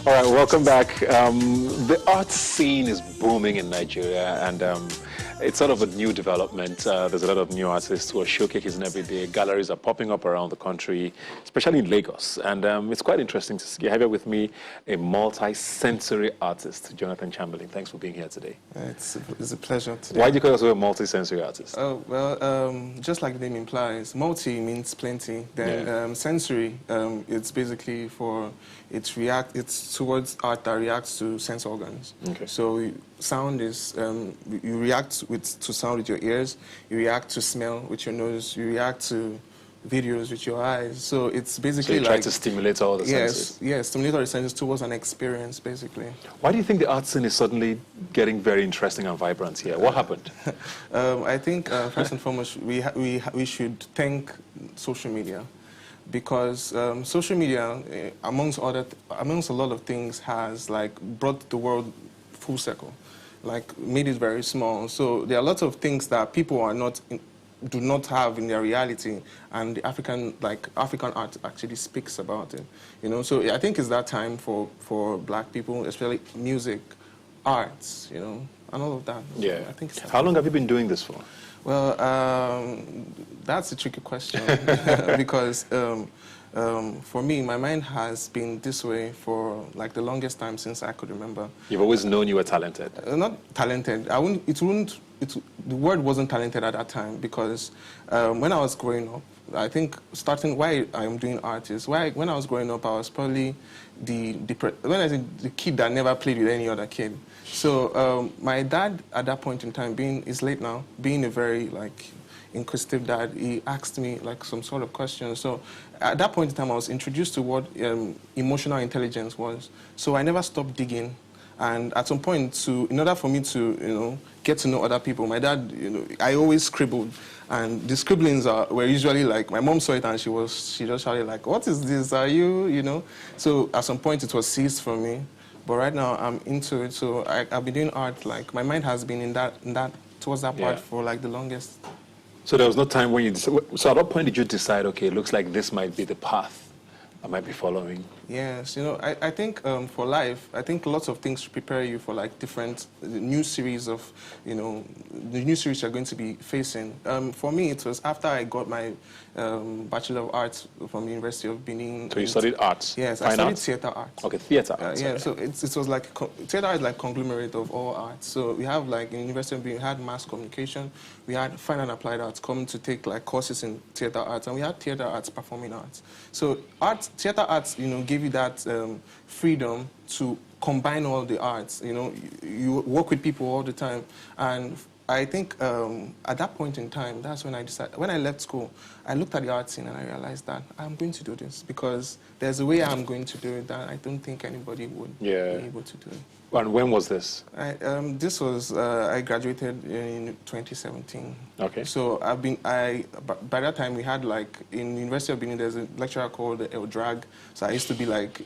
All right, welcome back. The art scene is booming in Nigeria, and it's sort of a new development. There's a lot of new artists who are showcasing every day. Galleries are popping up around the country, especially in Lagos. And it's quite interesting to see. I have here with me a multi-sensory artist, Jonathan Chambalin. Thanks for being here today. It's a pleasure today. Why do you call yourself a multi-sensory artist? Oh, well, just like the name implies, multi means plenty. Then sensory, it's basically it's towards art that reacts to sense organs. Okay. So sound is, you react to sound with your ears, you react to smell with your nose, you react to videos with your eyes. So it's basically so you try to stimulate all the senses. Yes, stimulate all the senses towards an experience, basically. Why do you think the art scene is suddenly getting very interesting and vibrant here? What happened? I think first and foremost, we should thank social media, because social media, amongst a lot of things, has like brought the world full circle, like made it very small. So there are lots of things that people do not have in their reality, and the African art actually speaks about it. You know, so I think it's that time for Black people, especially music, arts, you know, and all of that. Yeah. I think. How long have you been doing this for? Well, that's a tricky question because for me, my mind has been this way for like the longest time since I could remember. You've always known you were talented. Not talented. The word wasn't talented at that time, because when I was growing up, I think starting why I'm doing art is when I was growing up, I was probably the kid that never played with any other kid. So my dad at that point in time, he's late now, being a very like inquisitive dad, he asked me like some sort of questions. So at that point in time, I was introduced to what emotional intelligence was. So I never stopped digging. And at some point, in order for me to, get to know other people, my dad, I always scribbled, and the scribblings were usually like, my mom saw it and she just shouted like, "What is this? Are you?" So at some point, it was seized from me, but right now I'm into it. So I've been doing art. Like my mind has been towards that part for like the longest. So there was no time when so at what point did you decide, okay, it looks like this might be the path I might be following? Yes, I think for life, I think lots of things prepare you for like different new series of, the new series you're going to be facing. For me, it was after I got my Bachelor of Arts from the University of Benin. So you studied arts? Yes, I studied theater arts. Okay, theater arts. Yeah, so it was like, theater is like conglomerate of all arts. So we have like in the University of Benin, we had mass communication, we had fine and applied arts coming to take like courses in theater arts, and we had theater arts, performing arts. So theater arts, give you that freedom to combine all the arts. You work with people all the time, and I think at that point in time, that's when I decided. When I left school, I looked at the art scene and I realized that I'm going to do this, because there's a way I'm going to do it that I don't think anybody would be able to do it. And when was this? I graduated in 2017. Okay. So by that time we had like, in University of Benin, there's a lecturer called El Drag. So I used to be like,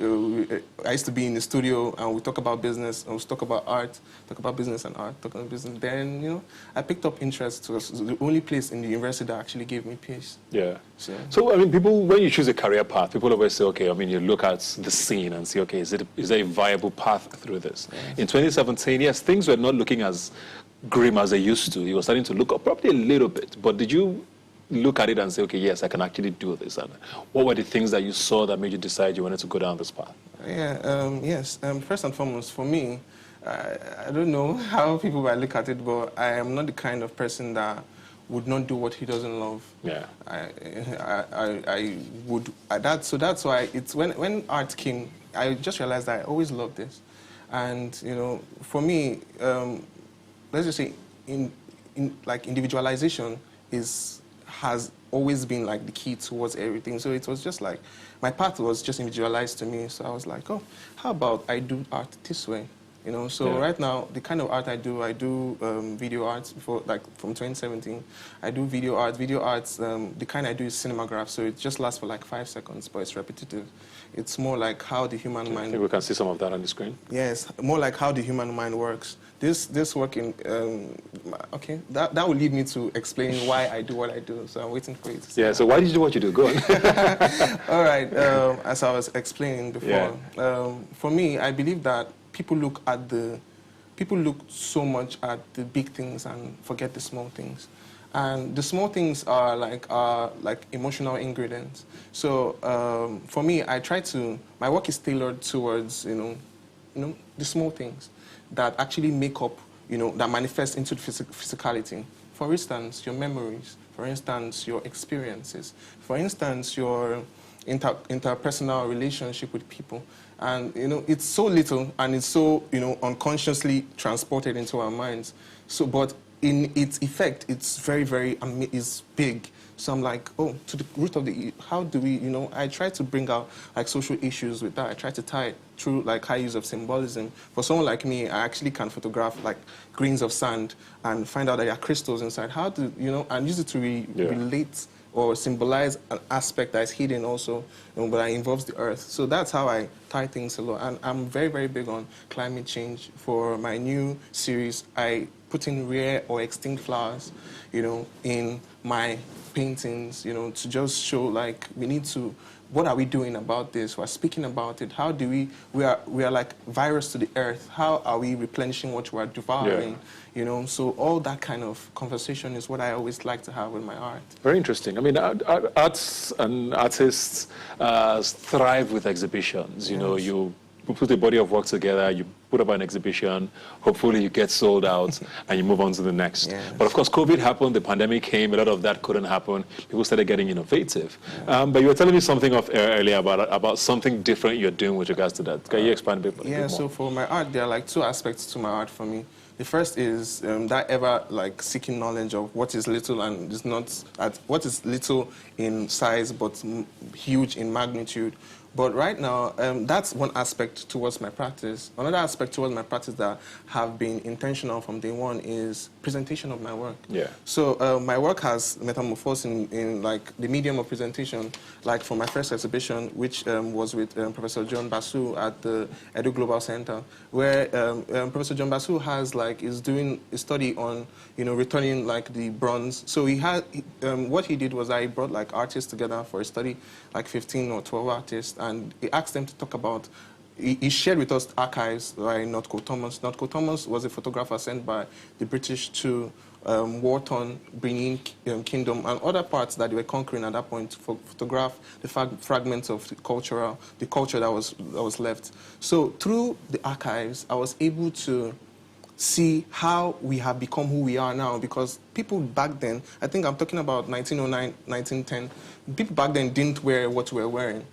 I used to be in the studio and we talk about business, and we talk about art, talk about business and art, talk about business. Then, I picked up interest. It was the only place in the university that actually gave me peace. Yeah. So I mean, people, when you choose a career path, people always say, okay, I mean, you look at the scene and say, okay, is there a viable path through this? Yes. In 2017, yes, things were not looking as grim as they used to. You were starting to look up probably a little bit. But did you look at it and say, okay, yes, I can actually do this? And what were the things that you saw that made you decide you wanted to go down this path? Yeah, yes. First and foremost, for me, I don't know how people might look at it, but I am not the kind of person that would not do what he doesn't love. Yeah. I would. So that's why it's when art came, I just realized that I always loved this. And, for me, let's just say, like individualization has always been like the key towards everything. So it was just like, my path was just individualized to me. So I was like, oh, how about I do art this way? So right now, the kind of art I do video arts before, like from 2017. I do video arts. Video arts, the kind I do is cinematograph, so it just lasts for like 5 seconds, but it's repetitive. It's more like how the human mind... I think we can see some of that on the screen. Yes, more like how the human mind works. this work in, okay, that will lead me to explain why I do what I do. So I'm waiting for you to say. Yeah, so why did you do what you do? Go on. All right, as I was explaining before, for me, I believe that people look so much at the big things and forget the small things. And the small things are like emotional ingredients. So for me, my work is tailored towards, the small things that actually make up, that manifest into the physicality. For instance, your memories. For instance, your experiences. For instance, your interpersonal relationship with people. And, it's so little and it's so, unconsciously transported into our minds. So, but in its effect, it's very, very, it's big. So I'm like, oh, to the root of how do we, I try to bring out like social issues with that. I try to tie it through like high use of symbolism. For someone like me, I actually can photograph like grains of sand and find out that there are crystals inside. How to, and use it to relate or symbolize an aspect that is hidden also, but that involves the earth. So that's how I tie things a lot. And I'm very, very big on climate change. For my new series, I put in rare or extinct flowers, in my paintings, to just show like we need to, what are we doing about this? We're speaking about it. How do we are like virus to the earth. How are we replenishing what we are devouring? So all that kind of conversation is what I always like to have with my art. Very interesting. I mean, arts and artists thrive with exhibitions. You put a body of work together, you put up an exhibition, hopefully you get sold out, and you move on to the next. Yes. But of course, COVID happened, the pandemic came, a lot of that couldn't happen. People started getting innovative. But you were telling me something earlier about something different you're doing with regards to that. Can you expand a bit more? Yeah, so for my art, there are like two aspects to my art for me. The first is that ever like seeking knowledge of what is little and is not, what is little in size but huge in magnitude. But right now, that's one aspect towards my practice. Another aspect towards my practice that have been intentional from day one is presentation of my work. Yeah. So my work has metamorphosed in like the medium of presentation, like for my first exhibition, which was with Professor John Basu at the Edu Global Center, where Professor John Basu is doing a study on, returning like the bronze. So he had, what he did was he brought like artists together for a study, like 15 or 12 artists, and he asked them to talk about, he shared with us archives by Notco Thomas. Notco Thomas was a photographer sent by the British to war-torn Benin Kingdom and other parts that they were conquering at that point to photograph the fragments of the culture that was left. So through the archives, I was able to see how we have become who we are now, because people back then, I think I'm talking about 1909, 1910, people back then didn't wear what we're wearing.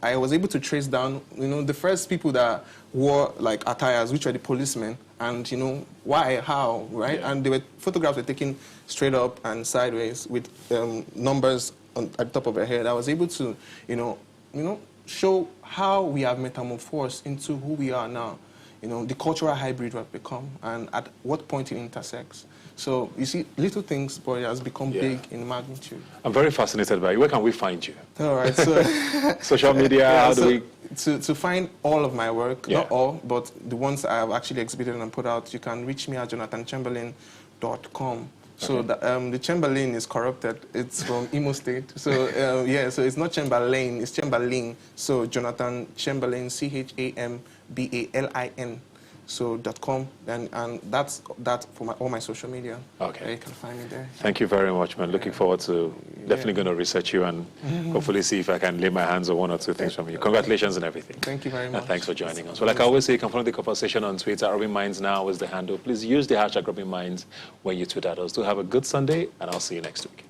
I was able to trace down, the first people that wore like attires, which were the policemen, and why, how, right? Yeah. And photographs were taken straight up and sideways with numbers at the top of their head. I was able to, show how we have metamorphosed into who we are now. The cultural hybrid we've become, and at what point it intersects. So, you see, little things, but it has become big in magnitude. I'm very fascinated by it. Where can we find you? All right, so... Social media, how do we... To find all of my work, not all, but the ones I have actually exhibited and put out, you can reach me at jonathanchambalin.com. So the Chambalin is corrupted. It's from Imo State. So so it's not Chambalin, it's Chambalin. So Jonathan Chambalin, CHAMBALIN. So .com, and that's for all my social media. Okay. You can find me there. Thank you very much, man. Looking forward to definitely going to research you and hopefully see if I can lay my hands on one or two things from you. Congratulations and everything. Thank you very much. Thanks for joining us. Well, like I always say, you can follow the conversation on Twitter. Rubbing Minds Now is the handle. Please use the hashtag Rubbing Minds when you tweet at us. Do have a good Sunday, and I'll see you next week.